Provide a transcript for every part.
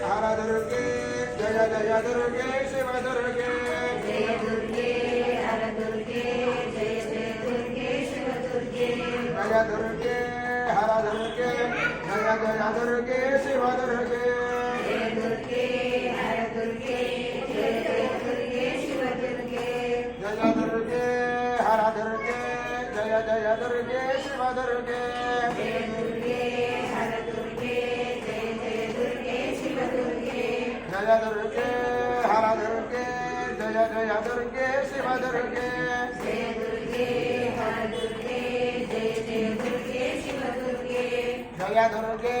हर दुर्गे जय जय दुर्गे शिव दुर्गे जय दुर्गे हर दुर्गे जय जय दुर्गे शिव दुर्गे जय दुर्गे हर दुर्गे जय जय दुर्गे शिव दुर्गे जय दुर्गे हर दुर्गे जय जय दुर्गे शिव दुर्गे जय दुर्गे हर दुर्गे जय जय दुर्गे शिव दुर्गे जय दुर्गे हर दुर्गे जय जय दुर्गे शिव दुर्गे जय दुर्गे हर दुर्गे जय जय दुर्गे शिव दुर्गे जय दुर्गे हर दुर्गे जय जय दुर्गे शिव दुर्गे जय दुर्गे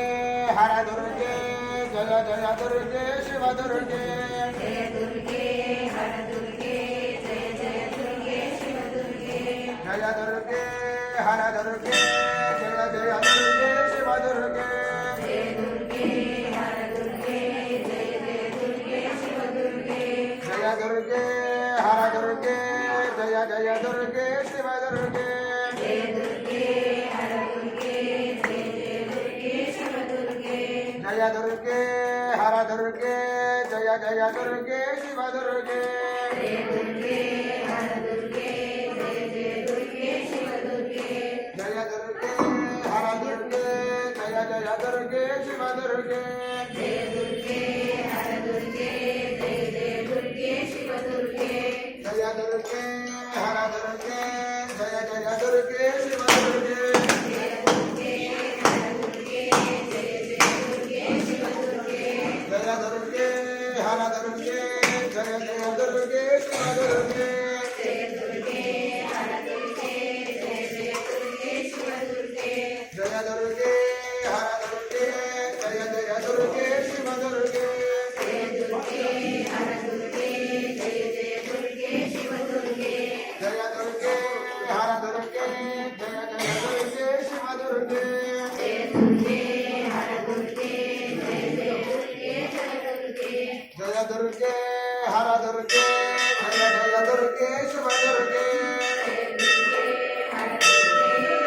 हर दुर्गे जय जय दुर्गे शिव दुर्गे जय दुर्गे हर दुर्गे जय जय दुर्गे शिव दुर्गे जय दुर्गे हर दुर्गे जय जय दुर्गे शिव दुर्गे जय दुर्गे हर दुर्गे जय जय दुर्गे शिव दुर्गे जय दुर्गे हर दुर्गे जय जय दुर्गे शिव दुर्गे जय दुर्गे हर दुर्गे जय जय दुर्गे शिव दुर्गे जय दुर्गे हर दुर्गे जय जय दुर्गे शिव दुर्गे जय दुर्गे हर दुर्गे जय जय दुर्गे शिव दुर्गे जय दुर्गे हर दुर्गे जय जय दुर्गे शिव दुर्गे जय दुर्गे हर दुर्गे जय जय दुर्गे शिव दुर्गे जय दुर्गे हर दुर्गे जय जय दुर्गे शिव दुर्गे जय दुर्गे हर दुर्गे जय जय दुर्गे शिव दुर्गे जय दुर्गे हर दुर्गे जय जय दुर्गे शिव दुर्गे जय दुर्गे हर दुर्गे जय जय दुर्गे शिव दुर्गे जय दुर्गे हर दुर्गे जय जय दुर्गे शिव दुर्गे जय दुर्गे हर दुर्गे जय जय दुर्गे शिव दुर्गे जय दुर्गे हर दुर्गे जय जय दुर्गे शिव दुर्गे जय दुर्गे हर दुर्गे जय जय दुर्गे शिव दुर्गे जय दुर्गे हर दुर्गे जय जय दुर्गे शिव दुर्गे जय दुर्गे हर दुर्गे जय जय दुर्गे शिव दुर्गे जय दुर्गे हर दुर्गे जय जय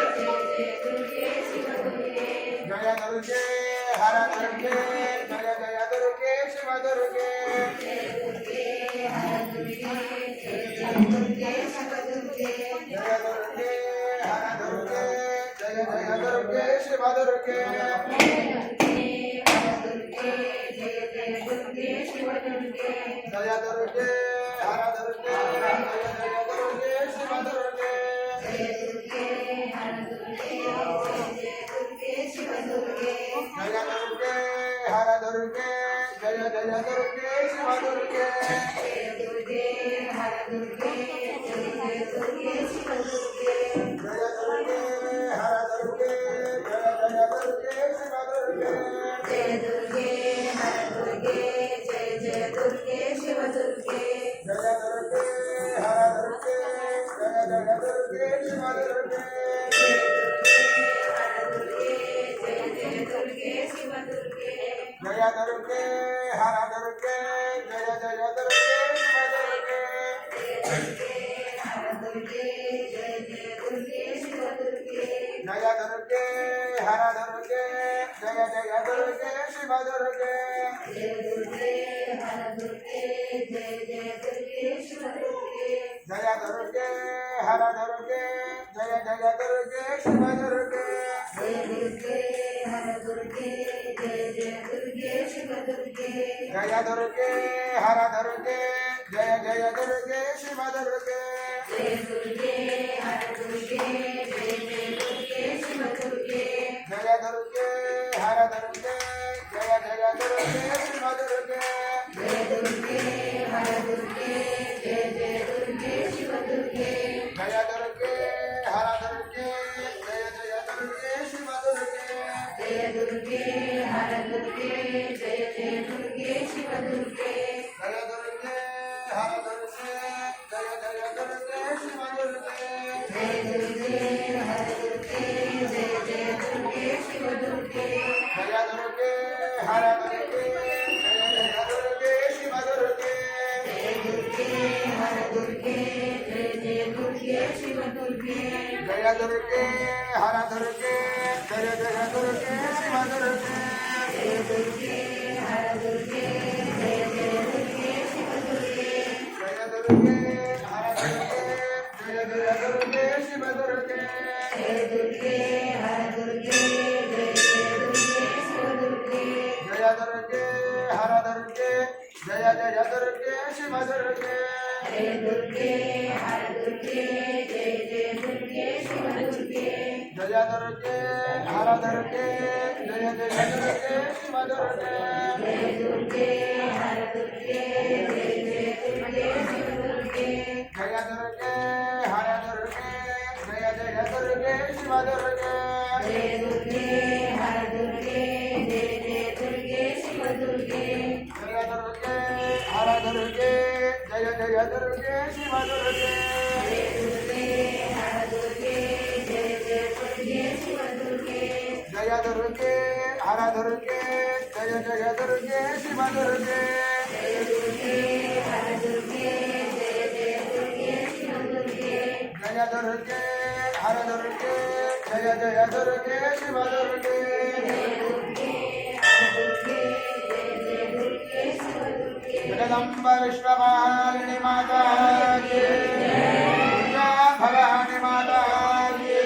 दुर्गे शिव दुर्गे जय दुर्गे हर दुर्गे जय जय दुर्गे शिव दुर्गे जय दुर्गे हर दुर्गे जय जय दुर्गे शिव दुर्गे जय दुर्गे हर दुर्गे जय जय दुर्गे शिव दुर्गे जय दुर्गे हर दुर्गे जय जय दुर्गे शिव दुर्गे जय दुर्गे हर दुर्गे जय जय दुर्गे शिव दुर्गे जय दुर्गे हर दुर्गे जय जय दुर्गे शिव दुर्गे जय दुर्गे हर दुर्गे जय जय दुर्गे शिव दुर्गे जय दुर्गे हर दुर्गे जय जय दुर्गे शिव दुर्गे जय दुर्गे हर दुर्गे जय जय दुर्गे शिव दुर्गे जय दुर्गे हर दुर्गे जय जय दुर्गे शिव दुर्गे जय दुर्गे हर दुर्गे जय जय दुर्गे शिव दुर्गे जय दुर्गे हर दुर्गे जय जय दुर्गे शिव दुर्गे जय दुर्गे हर दुर्गे जय जय दुर्गे शिव दुर्गे जय दुर्गे हर दुर्गे जय जय दुर्गे शिव दुर्गे जय दुर्गे हर दुर्गे जय जय दुर्गे शिव दुर्गे जय दुर्गे हर दुर्गे जय जय दुर्गे शिव दुर्गे जय दुर्गे हर दुर्गे जय जय दुर्गे शिव दुर्गे जय दुर्गे हर दुर्गे जय जय दुर्गे शिव दुर्गे जय दुर्गे हर दुर्गे जय जय दुर्गे शिव दुर्गे जय दुर्गे हर दुर्गे जय जय दुर्गे शिव दुर्गे जय दुर्गे हर दुर्गे जय जय दुर्गे शिव दुर्गे जय दुर्गे हर दुर्गे जय जय दुर्गे शिव दुर्गे जय दुर्गे हर दुर्गे जय जय दुर्गे शिव दुर्गे जय दुर्गे हर दुर्गे जय जय दुर्गे शिव दुर्गे जय दुर्गे हर दुर्गे जय जय दुर्गे शिव दुर्गे जय दुर्गे हर दुर्गे जय जय दुर्गे शिव दुर्गे जय दुर्गे हर दुर्गे जय जय दुर्गे शिव दुर्गे जय दुर्गे हर दुर्गे जय जय दुर्गे शिव दुर्गे जय दुर्गे हर दुर्गे दुर्गे जय जय दुर्गे शिव दुर्गे जय दुर्गे हर दुर्गे जय जय दुर्गे शिव दुर्गे जय दुर्गे हर दुर्गे जय जय दुर्गे शिव दुर्गे जय दुर्गे हर दुर्गे जय जय दुर्गे शिव दुर्गे जय दुर्गे हर दुर्गे जय जय दुर्गे शिव दुर्गे जय दुर्गे हर दुर्गे जय जय दुर्गे शिव दुर्गे जय दुर्गे हर दुर्गे जय जय दुर्गे शिव दुर्गे जय दुर्गे हर दुर्गे जय जय दुर्गे शिव दुर्गे जय दुर्गे हर दुर्गे जय जय दुर्गे शिव दुर्गे जय दुर्गे हर दुर्गे जय जय दुर्गे शिव दुर्गे जय दुर्गे हर दुर्गे जय जय दुर्गे शिव दुर्गे जगदम्ब विश्वपालिनी माता की दुर्गा भवानी माता की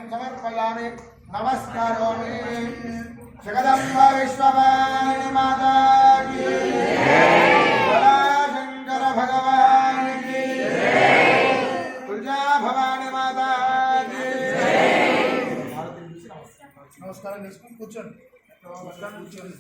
समर्पयामि नमस्कारोमि जगदम्ब विश्वपालिनी माता की शंकर भगवान की तुलजा भवानी माता की नमस्कार కూర్చోండి నమస్కారం కూర్చోండి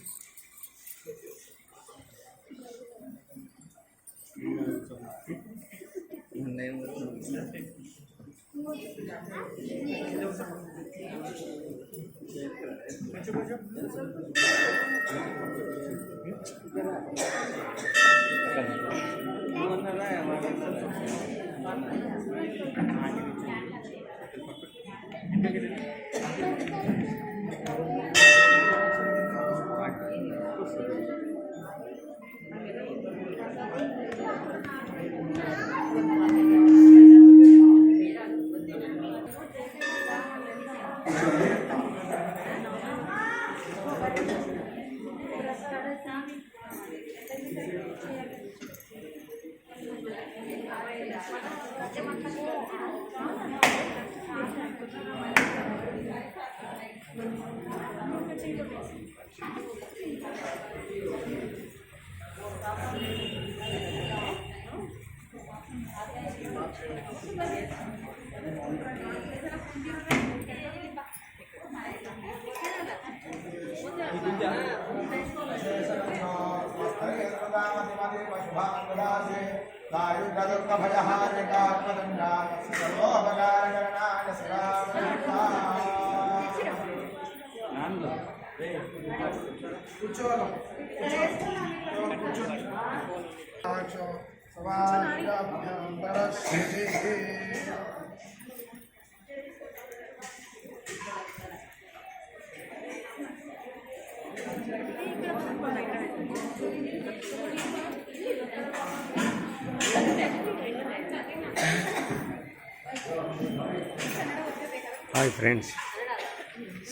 హాయ్ ఫ్రెండ్స్,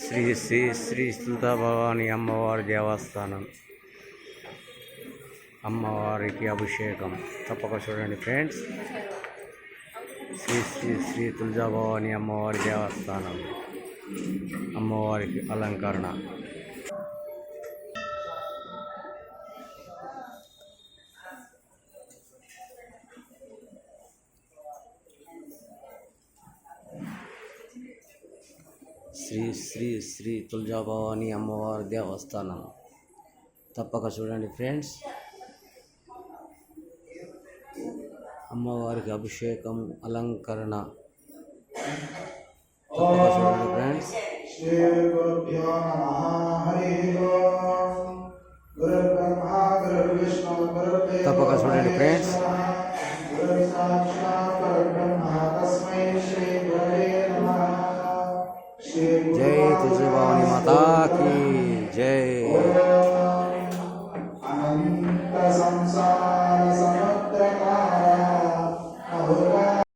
శ్రీ శ్రీ శ్రీ సుధా భవాని అమ్మవారి దేవస్థానం అమ్మవారికి అభిషేకం తప్పక చూడండి ఫ్రెండ్స్. శ్రీ శ్రీ శ్రీ తులజాభవాని అమ్మవారి దేవస్థానం, అమ్మవారికి అలంకరణ. శ్రీ శ్రీ శ్రీ తులజాభవాని అమ్మవారి దేవస్థానం తప్పక చూడండి ఫ్రెండ్స్. అమ్మవారికి అభిషేకం అలంకరణ తప్పక చూడండి ఫ్రెండ్స్. శ్రీ గురుభ్యో నమః. హరి ఓం. గురు బ్రహ్మ గురు విష్ణు గురు తప్పక చూడండి ఫ్రెండ్స్. గురు సాక్షాత్ పరబ్రహ్మ తస్మై శ్రీ గురవే నమః. శ్రీ జై తులజాభవాని మాతా